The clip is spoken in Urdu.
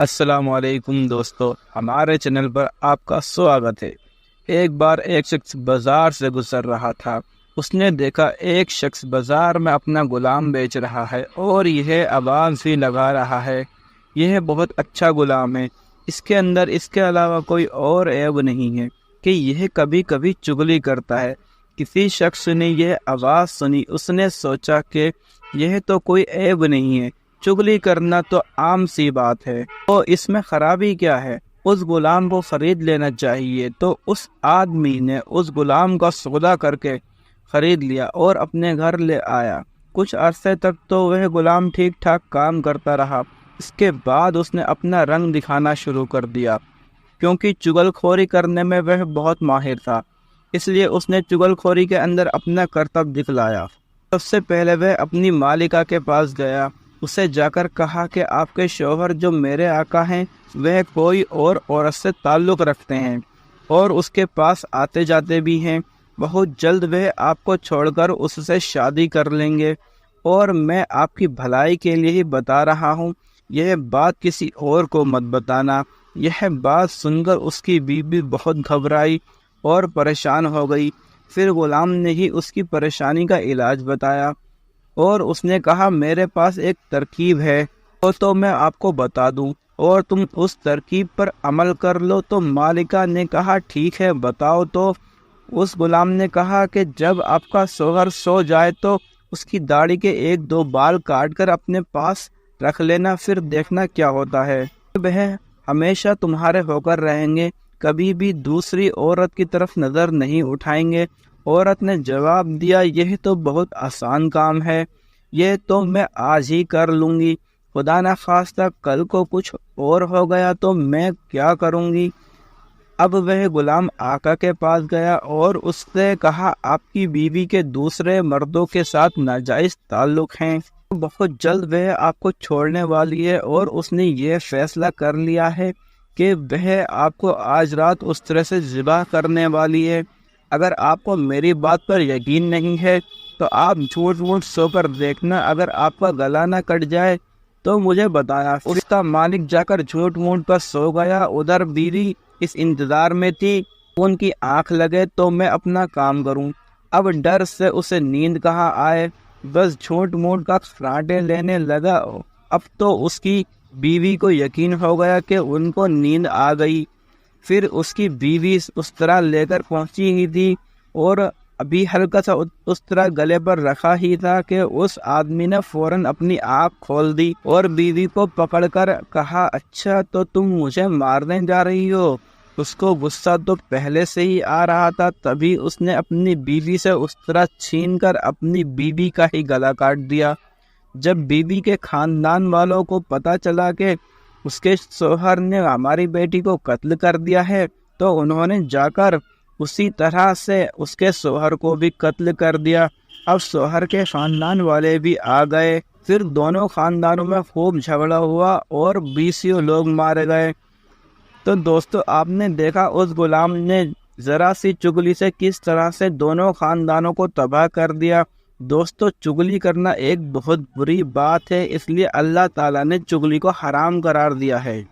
السلام علیکم دوستو، ہمارے چینل پر آپ کا سواگت ہے۔ ایک بار ایک شخص بازار سے گزر رہا تھا۔ اس نے دیکھا ایک شخص بازار میں اپنا غلام بیچ رہا ہے اور یہ آواز بھی لگا رہا ہے، یہ بہت اچھا غلام ہے، اس کے اندر اس کے علاوہ کوئی اور عیب نہیں ہے کہ یہ کبھی کبھی چغلی کرتا ہے۔ کسی شخص نے یہ آواز سنی، اس نے سوچا کہ یہ تو کوئی عیب نہیں ہے، چغلی کرنا تو عام سی بات ہے، تو اس میں خرابی کیا ہے؟ اس غلام کو خرید لینا چاہیے۔ تو اس آدمی نے اس غلام کا سودا کر کے خرید لیا اور اپنے گھر لے آیا۔ کچھ عرصے تک تو وہ غلام ٹھیک ٹھاک کام کرتا رہا۔ اس کے بعد اس نے اپنا رنگ دکھانا شروع کر دیا، کیونکہ چغل خوری کرنے میں وہ بہت ماہر تھا، اس لیے اس نے چغل خوری کے اندر اپنا کرتب دکھلایا۔ سب سے پہلے وہ اپنی مالکہ کے پاس گیا، اسے جا کر کہا کہ آپ کے شوہر جو میرے آقا ہیں وہ کوئی اور عورت سے تعلق رکھتے ہیں اور اس کے پاس آتے جاتے بھی ہیں، بہت جلد وہ آپ کو چھوڑ کر اس سے شادی کر لیں گے، اور میں آپ کی بھلائی کے لیے ہی بتا رہا ہوں، یہ بات کسی اور کو مت بتانا۔ یہ بات سن کر اس کی بیوی بہت گھبرائی اور پریشان ہو گئی۔ پھر غلام نے ہی اس کی پریشانی کا علاج بتایا اور اس نے کہا میرے پاس ایک ترکیب ہے تو میں آپ کو بتا دوں اور تم اس ترکیب پر عمل کر لو۔ تو مالکہ نے کہا ٹھیک ہے بتاؤ۔ تو اس غلام نے کہا کہ جب آپ کا شوہر سو جائے تو اس کی داڑھی کے 1-2 بال کاٹ کر اپنے پاس رکھ لینا، پھر دیکھنا کیا ہوتا ہے، وہ ہمیشہ تمہارے ہو کر رہیں گے، کبھی بھی دوسری عورت کی طرف نظر نہیں اٹھائیں گے۔ عورت نے جواب دیا یہ تو بہت آسان کام ہے، یہ تو میں آج ہی کر لوں گی، خدا نہ خواستہ کل کو کچھ اور ہو گیا تو میں کیا کروں گی۔ اب وہ غلام آقا کے پاس گیا اور اس سے کہا آپ کی بیوی کے دوسرے مردوں کے ساتھ ناجائز تعلق ہیں، بہت جلد وہ آپ کو چھوڑنے والی ہے، اور اس نے یہ فیصلہ کر لیا ہے کہ وہ آپ کو آج رات اس طرح سے ذبح کرنے والی ہے۔ اگر آپ کو میری بات پر یقین نہیں ہے تو آپ جھوٹ ووٹ سو کر دیکھنا، اگر آپ کا گلا نہ کٹ جائے تو مجھے بتایا۔ اس کا مالک جا کر جھوٹ ووٹ پر سو گیا۔ ادھر بیوی اس انتظار میں تھی ان کی آنکھ لگے تو میں اپنا کام کروں، اب ڈر سے اسے نیند کہاں آئے، بس جھوٹ موٹ کا فراٹے لینے لگا۔ اب تو اس کی بیوی کو یقین ہو گیا کہ ان کو نیند آ گئی۔ پھر اس کی بیوی اس طرح لے کر پہنچی ہی تھی اور ابھی ہلکا سا اس طرح گلے پر رکھا ہی تھا کہ اس آدمی نے فوراً اپنی آنکھ کھول دی اور بیوی کو پکڑ کر کہا اچھا تو تم مجھے مارنے جا رہی ہو۔ اس کو غصہ تو پہلے سے ہی آ رہا تھا، تبھی اس نے اپنی بیوی سے اس طرح چھین کر اپنی بیوی کا ہی گلا کاٹ دیا۔ جب بیوی کے خاندان والوں کو پتہ چلا کہ اس کے شوہر نے ہماری بیٹی کو قتل کر دیا ہے تو انہوں نے جا کر اسی طرح سے اس کے شوہر کو بھی قتل کر دیا۔ اب شوہر کے خاندان والے بھی آ گئے، پھر دونوں خاندانوں میں خوب جھگڑا ہوا اور 20 لوگ مارے گئے۔ تو دوستو آپ نے دیکھا اس غلام نے ذرا سی چغلی سے کس طرح سے دونوں خاندانوں کو تباہ کر دیا۔ دوستو چغلی کرنا ایک بہت بری بات ہے، اس لیے اللہ تعالیٰ نے چغلی کو حرام قرار دیا ہے۔